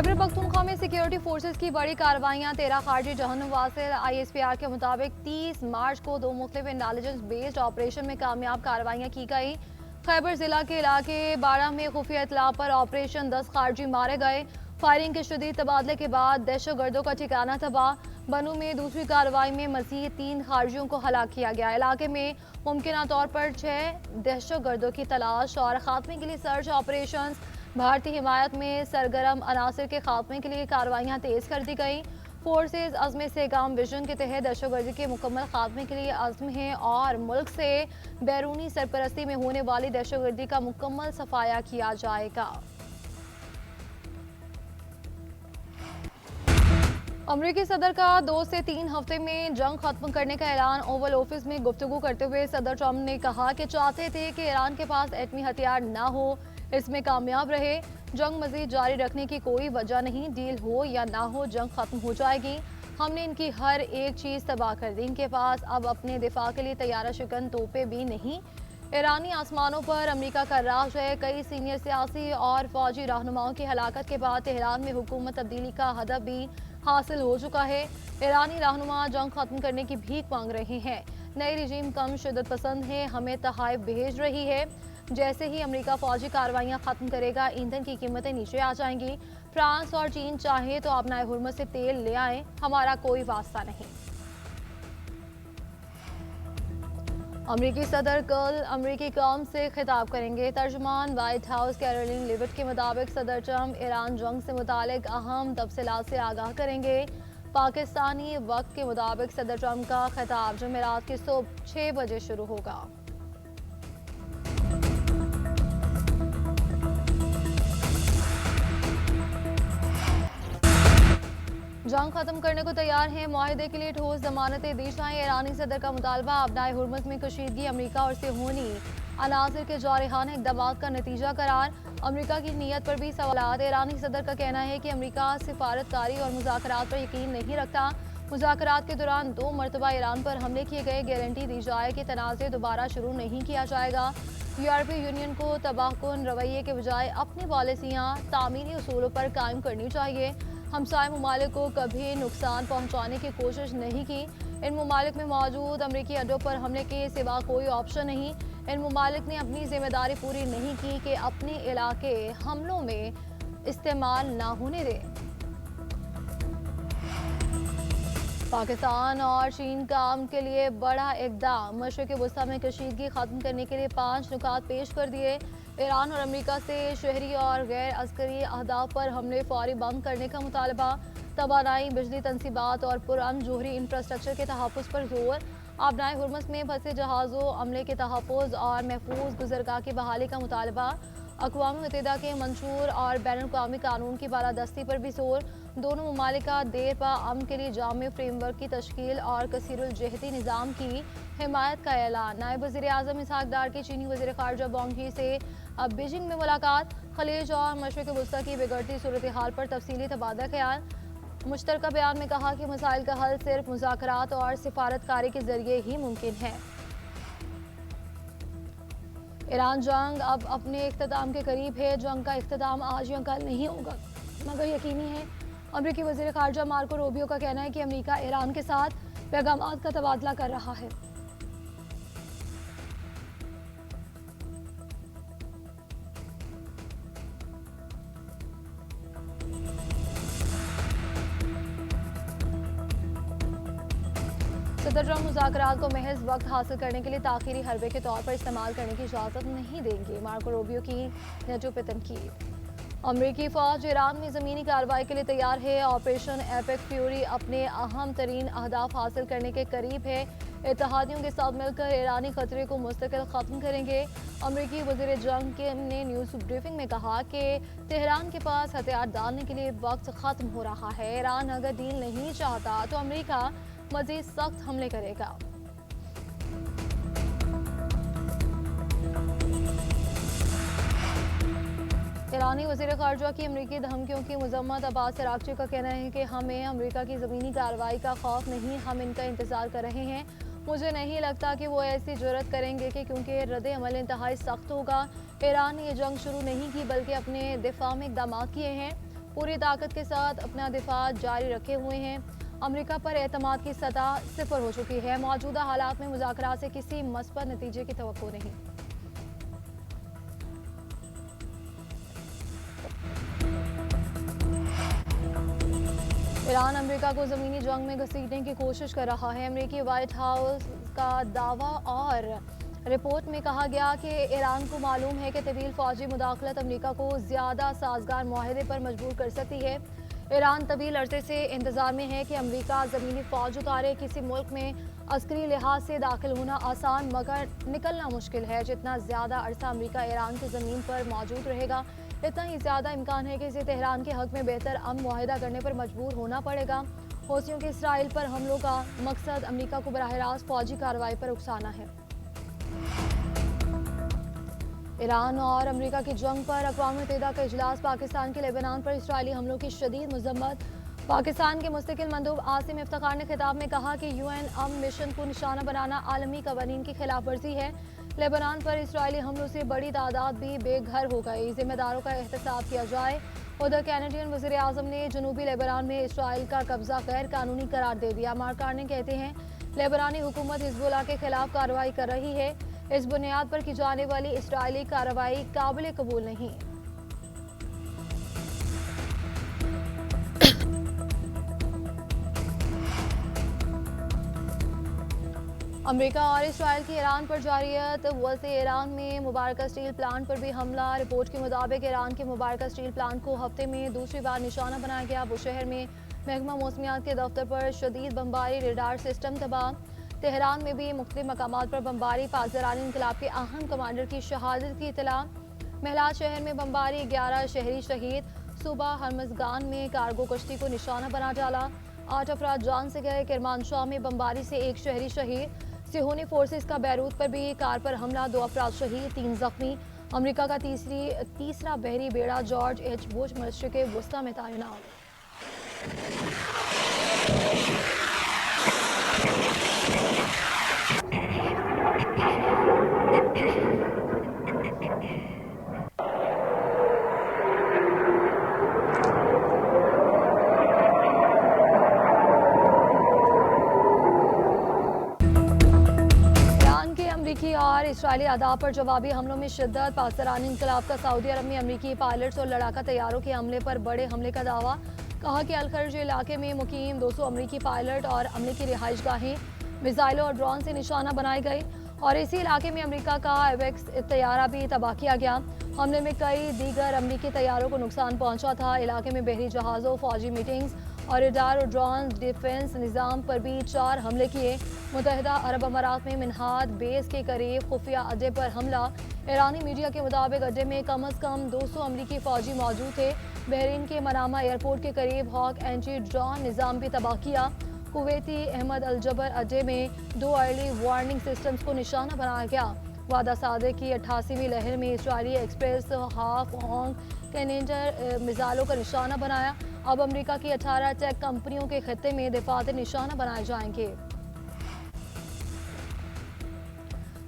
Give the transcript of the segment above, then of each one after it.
खैबर पख्तूनख्वा में security forces की बड़ी कार्रवाइयां। 13 खारजी जहन्नुम वासिल। ISPR के मुताबिक 30 मार्च को 2 मुख्तलिफ इंटेलिजेंस बेस्ड ऑपरेशन में कामयाब कार्रवाइयां की गई। खैबर जिला के इलाके बाड़ा में खुफिया इतला पर ऑपरेशन 10 खारजी मारे गए। फायरिंग के शदीद तबादले के बाद दहशतगर्दों का ठिकाना तबाह। बनू में दूसरी कार्रवाई में मजीद 3 खारजियों को हलाक किया गया। इलाके में मुमकिन तौर पर 6 दहशतगर्दों की तलाश और खात्मे के लिए सर्च ऑपरेशन। भारतीय हिमायत में सरगर्म अनासर के खात्मे के लिए कार्रवाइयां तेज कर दी गई। फोर्सेज अज़्म से काम विजन के तहत दहशतगर्दी के मुकम्मल खात्मे के लिए अज़्म हैं और मुल्क से बैरूनी सरपरस्ती में होने वाली दहशतगर्दी का मुकम्मल सफाया किया जाएगा। अमरीकी सदर का 2 से 3 हफ्ते में जंग खत्म करने का ऐलान। ओवल ऑफिस में गुफ्तगू करते हुए सदर ट्रंप ने कहा कि चाहते थे कि ईरान के पास एटमी हथियार ना हो, इसमें कामयाब रहे। जंग मजीद जारी रखने की कोई वजह नहीं, डील हो या ना हो जंग खत्म हो जाएगी। हमने इनकी हर एक चीज तबाह कर दी। इनके पास अब अपने दिफा के लिए तैयारा शिकन तोपे भी नहीं। ईरानी आसमानों पर अमेरिका का राज है। कई सीनियर सियासी और फौजी रहनुमाओं की हलाकत के बाद तेहरान में हुकूमत तब्दीली का हदफ भी हासिल हो चुका है। ईरानी रहनुमा जंग खत्म करने की भीख मांग रहे हैं। नई रिजीम कम शिद्दत पसंद है, हमें तहाइफ भेज रही है। जैसे ही अमेरिका फौजी कार्रवाइयां खत्म करेगा, ईंधन की कीमतें नीचे आ जाएंगी। फ्रांस और चीन चाहे तो अपनाए हुर्मत से तेल ले आए, हमारा कोई वास्ता नहीं। अमरीकी सदर कल अमरीकी कौम से खिताब करेंगे। तर्जुमान व्हाइट हाउस कैरोलिन लिविट के मुताबिक सदर ट्रंप ईरान जंग से मुतालिक अहम तफसीलात से आगाह करेंगे। पाकिस्तानी वक्त के मुताबिक सदर ट्रंप का खिताब जुमेरात की सुबह 6 बजे शुरू होगा। जंग खत्म करने को तैयार हैं, मुआहिदे के लिए ठोस जमानतें दी जाएं। ईरानी सदर का मुतालबा अपनाए हुर्मत में कशीदगी अमरीका और सेहूनी अनासर के जारहाना इक़दामात का नतीजा करार। अमरीका की नीयत पर भी सवालात। ईरानी सदर का कहना है कि अमरीका सिफारतकारी और मुज़ाकरात पर यकीन नहीं रखता। मुज़ाकरात के दौरान 2 मरतबा ईरान पर हमले किए गए। गारंटी दी जाए कि तनाज़े दोबारा शुरू नहीं किया जाएगा। यूरोपीय यूनियन को तबाहकुन रवैये के बजाय अपनी पॉलिसियाँ तामीरी उसूलों पर कायम करनी चाहिए। हमसाय ममालिक को कभी नुकसान पहुँचाने की कोशिश नहीं की। इन ममालिक में मौजूद अमरीकी अड्डों पर हमले के सिवा कोई ऑप्शन नहीं। इन ममालिक ने अपनी जिम्मेदारी पूरी नहीं की कि अपने इलाके हमलों में इस्तेमाल ना होने दें। पाकिस्तान और चीन का अमन के लिए बड़ा इक़दाम। मशरिक़ वस्ता में कशीदगी खत्म करने के लिए 5 नुकात पेश कर दिए। ईरान और अमेरिका से शहरी और गैर अस्करी अहदाफ पर हमले फौरी बंद करने का मुतालबा। तवानाई, बिजली तनसीबात और पुरान जोहरी इंफ्रास्ट्रक्चर के तहफ़्फ़ुज़ पर जोर। आबनाए हुर्मस में फंसे जहाज़ों अमले के तहफ़्फ़ुज़ और महफूज गुज़रगाह की बहाली का मुतालबा। अक़वाम मुत्तहिदा के मंशूर और बैनुल-अक़वामी कानून की बालादस्ती पर भी जोर। दोनों ममालिक का देर पा अमन के लिए जामे फ्रेमवर्क की तश्कील और कसीरुल जहती निज़ाम की हिमायत का ऐलान। नायब वज़ीर आज़म इसहाक़ डार की चीनी वज़ीर ख़ारजा वांग यी से अब बीजिंग में मुलाकात। खलीज और मशरिक़ वस्ता की बिगड़ती सूरत हाल पर तफसीली तबादला ख्याल। मुश्तरका बयान में कहा कि मसाइल का हल सिर्फ मुज़ाकरात और सिफारतकारी के जरिए ही मुमकिन है। ईरान जंग अब अपने इख्तिताम के करीब है। जंग का इख्तिताम आज या कल नहीं होगा मगर यकीनी है। अमरीकी वज़ीर ख़ारजा मार्को रूबियो का कहना है कि अमरीका ईरान के साथ पैगामात का तबादला कर रहा है। सदर ट्रंप मुज़ाकरात को महज वक्त हासिल करने के लिए ताख़ीरी हरबे के तौर पर इस्तेमाल करने की इजाज़त नहीं देंगे। मार्को रूबियो की नेटो पे तनकीद। अमरीकी फ़ौज ईरान में ज़मीनी कार्रवाई के लिए तैयार है। ऑपरेशन एपिक फ्यूरी अपने अहम तरीन अहदाफ हासिल करने के करीब है। इत्तेहादियों के साथ मिलकर ईरानी खतरे को मुस्तकिल ख़त्म करेंगे। अमरीकी वज़ीर जंग ने न्यूज़ ब्रीफिंग में कहा कि तेहरान के पास हथियार डालने के लिए वक्त ख़त्म हो रहा है। ईरान अगर डील नहीं चाहता तो अमरीका मज़ीद सख्त हमले करेगा। ईरानी वज़ीर ख़ारजा की अमरीकी धमकियों की मज़म्मत। अब्बास अराग़ची का कहना है कि हमें अमरीका की ज़मीनी कार्रवाई का खौफ नहीं, हम इनका इंतज़ार कर रहे हैं। मुझे नहीं लगता कि वो ऐसी जुर्रत करेंगे कि क्योंकि रद्द अमल इंतहाई सख्त होगा। ईरान ने यह जंग शुरू नहीं की बल्कि अपने दिफा में इक़दाम किए हैं। पूरी ताकत के साथ अपना दिफा जारी रखे हुए हैं। अमेरिका पर एतमाद की सतह 0 हो चुकी है। मौजूदा हालात में मुज़ाकरात से किसी मस्बत नतीजे की तवक्को नहीं। ईरान अमेरिका को ज़मीनी जंग में घसीटने की कोशिश कर रहा है। अमेरिकी व्हाइट हाउस का दावा और रिपोर्ट में कहा गया कि ईरान को मालूम है कि तवील फौजी मुदाखलत अमेरिका को ज़्यादा साजगार माहदे पर मजबूर कर सकती है। ईरान तवील अरसे से इंतजार में है कि अमेरिका ज़मीनी फ़ौज उतारे। किसी मुल्क में अस्करी लिहाज से दाखिल होना आसान मगर निकलना मुश्किल है। जितना ज़्यादा अरसा अमेरिका ईरान की ज़मीन पर मौजूद रहेगा, इतना ही ज़्यादा इम्कान है कि इसे तेहरान के हक में बेहतर अमन मुआहिदा करने पर मजबूर होना पड़ेगा। हौसियों के इसराइल पर हमलों का मकसद अमेरिका को बराह रास्त फौजी कार्रवाई पर उकसाना है। ईरान और अमेरिका की जंग पर अक़वाम मुत्तहिदा का इजलास। पाकिस्तान के लेबनान पर इसराइली हमलों की शदीद मजम्मत। पाकिस्तान के मुस्तकिल मंदूब आसिम इफ्तिखार ने खिताब में कहा कि यूएन अमन मिशन को निशाना बनाना आलमी कवानीन की खिलाफ वर्जी है। लेबनान पर इसराइली हमलों से बड़ी तादाद भी बेघर हो गई। जिम्मेदारों का एहतसाब किया जाए। उधर कैनेडियन वज़ीर आज़म ने जनूबी लेबनान में इसराइल का कब्जा गैर कानूनी करार दे दिया। मार्काने कहते हैं लेबनानी हुकूमत हिज़्बुल्लाह के खिलाफ कार्रवाई कर रही है। इस बुनियाद पर की जाने वाली इसराइली कार्रवाई काबिल कबूल नहीं। अमेरिका और इसराइल की ईरान पर जारियत। वज़े ईरान में मुबारक स्टील प्लांट पर भी हमला। रिपोर्ट के मुताबिक ईरान के मुबारक स्टील प्लांट को हफ्ते में दूसरी बार निशाना बनाया गया। बुशहर में महकमा मौसमियात के दफ्तर पर शदीद बमबारी, रेडार सिस्टम तबाह। तेहरान में भी मुख्तलिफ मकामात पर बमबारी। पासदारानी इनकलाब के अहम कमांडर की शहादत की इतला। महलात शहर में बमबारी, 11 शहरी शहीद। सुबह हरमजगान में कार्गो कश्ती को निशाना बना डाला। 8 अफराद जान से गए। किरमानशाह में बमबारी से 1 शहरी शहीद। सिहोनी फोर्सेस का बैरूत पर भी कार पर हमला, 2 अफराद शहीद, 3 जख्मी। अमेरिका का तीसरा बहरी बेड़ा जॉर्ज एच बुश मशरिक़ वस्ता में तैनात। अमेरिकी और इसराइली आदाब पर जवाबी हमलों में शिद्दत। पाकिस्तानी इनकलाब का सऊदी अरब में अमेरिकी पायलट्स और लड़ाका तैयारों के हमले पर बड़े हमले का दावा। कहा कि अलखर्ज इलाके में मुकीम 200 अमेरिकी पायलट और अमले की रिहाइश गाहें मिसाइलों और ड्रोन से निशाना बनाई गई और इसी इलाके में अमेरिका का एवेक्स तैयारा भी तबाह किया गया। हमले में कई दीगर अमेरिकी तैयारों को नुकसान पहुंचा था। इलाके में बहरी जहाज़ों, फौजी मीटिंग्स और रडार और ड्रोन डिफेंस निज़ाम पर भी 4 हमले किए। मुत्तहिदा अरब अमारात में मिन्हाद बेस के करीब खुफिया अड्डे पर हमला। ईरानी मीडिया के मुताबिक अड्डे में कम अज़ कम 200 अमेरिकी फौजी मौजूद थे। बहरीन के मनामा एयरपोर्ट के करीब हॉक एंटी ड्रोन निज़ाम भी तबाह किया। कुवैती अहमद अल-जबर अड्डे में 2 अर्ली वार्निंग सिस्टम्स को निशाना बनाया गया। वादा सादे की 88वीं लहर में इसराइली एक्सप्रेस हाफ होंग कैनेडर मिसाइलों का निशाना बनाया। अब अमेरिका की 18 टेक कंपनियों के खत्ते में दिफाते निशाना बनाए जाएंगे।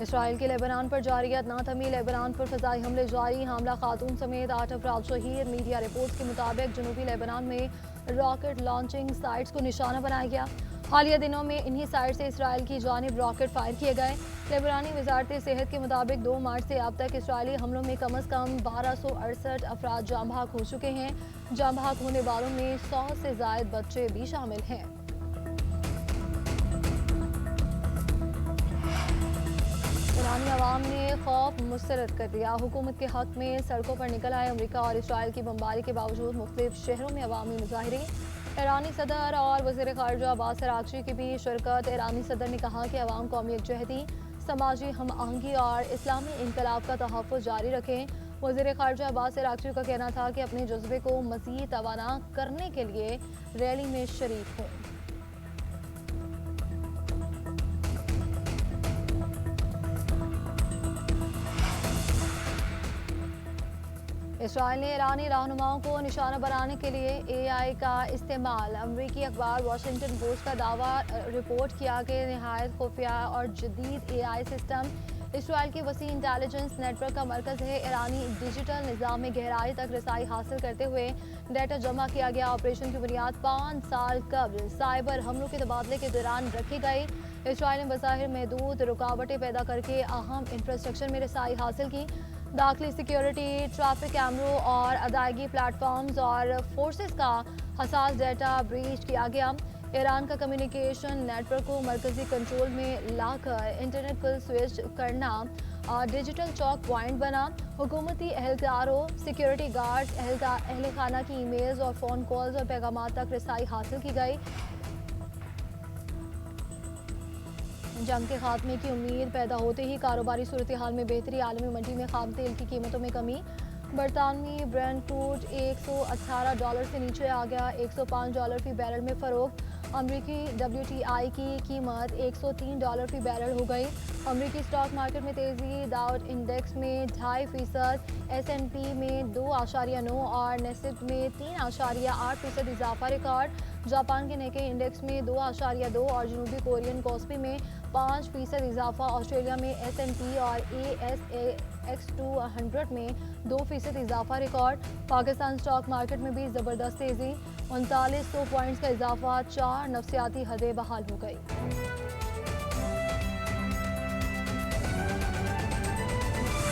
इसराइल के लेबनान पर जारियत ना थमी। लेबनान पर फ़ज़ाई हमले जारी। हमला खातून समेत 8 अफराद शहीद। मीडिया रिपोर्ट्स के मुताबिक जनूबी लेबनान में रॉकेट लॉन्चिंग साइट्स को निशाना बनाया गया। हालिया दिनों में इन्हीं साइट से इसराइल की जानिब रॉकेट फायर किए गए। लेबनानी वजारत सेहत के मुताबिक 2 मार्च से अब तक इसराइली हमलों में कम अज़ कम 1268 अफराद जाँ बहक हो चुके हैं। जाँ बहक होने वालों में 100 से ज़ायद बच्चे भी शामिल हैं। ईरानी अवाम ने खौफ मुस्तरद कर दिया। हुकूमत के हक में सड़कों पर निकल आए। अमेरिका और इसराइल की बमबारी के बावजूद मुख्तलिफ शहरों में अवामी मुजाहरे। ईरानी सदर और वज़ीर ख़ारजा अब्बास अराग़ची की भी शिरकत। ईरानी सदर ने कहा कि अवाम कौमी यकजहती, समाजी हम आहंगी और इस्लामी इनकलाब का तहफ़्फ़ुज़ जारी रखें। वज़ीर ख़ारजा अब्बास अराग़ची का कहना था कि अपने जज्बे को मज़ीद तवाना करने के लिए रैली में शरीक हों। इसराइल ने ईरानी रहनुमाओं को निशाना बनाने के लिए AI का इस्तेमाल। अमरीकी अखबार वाशिंगटन पोस्ट का दावा रिपोर्ट किया कि नहायत खुफिया और जदीद AI सिस्टम इसराइल की वसी इंटेलिजेंस नेटवर्क का मरकज़ है। ईरानी डिजिटल निज़ाम में गहराई तक रसाई हासिल करते हुए डाटा जमा किया गया। ऑपरेशन की बुनियाद 5 साल कबल साइबर हमलों के तबादले के दौरान रखी गई। इसराइल ने बज़ाहिर महदूद रुकावटें पैदा करके अहम इंफ्रास्ट्रक्चर में रसाई हासिल की। दाखिली सिक्योरिटी, ट्रैफिक कैमरों और अदायगी प्लेटफॉर्म्स और फोर्सेस का हसास डाटा ब्रीच किया गया। ईरान का कम्युनिकेशन नेटवर्क को मरकजी कंट्रोल में लाकर इंटरनेट को स्विच करना डिजिटल चौक पॉइंट बना। हुकूमती एहलकारों, सिक्योरिटी गार्ड्स, अहल खाना की ईमेल्स और फ़ोन कॉल्स और पैगाम तक रसाई हासिल की गई। जंग के खात्मे की उम्मीद पैदा होते ही कारोबारी सूरत हाल में बेहतरी। आलमी मंडी में खाम तेल की कीमतों में कमी। बरतानवी ब्रेंट क्रूड $118 से नीचे आ गया। $105 फी बैरल में फ़रोख्त। अमरीकी WTI की कीमत $103 फी बैरल हो गई। अमरीकी स्टॉक मार्केट में तेज़ी। दाउद इंडेक्स में 2.5%, S&P में 2.9 और नेस्डैक में 3.8% इजाफा रिकॉर्ड। जापान के निक्केई इंडेक्स में 2.2 और जनूबी कोरियन कॉस्पी में 5% इजाफा। ऑस्ट्रेलिया में S&P और ASX 200 में 2% इजाफा रिकॉर्ड। पाकिस्तान स्टॉक मार्केट में भी ज़बरदस्त तेज़ी। 3900 पॉइंट्स का इजाफा। 4 नफसियाती हदें बहाल हो गई।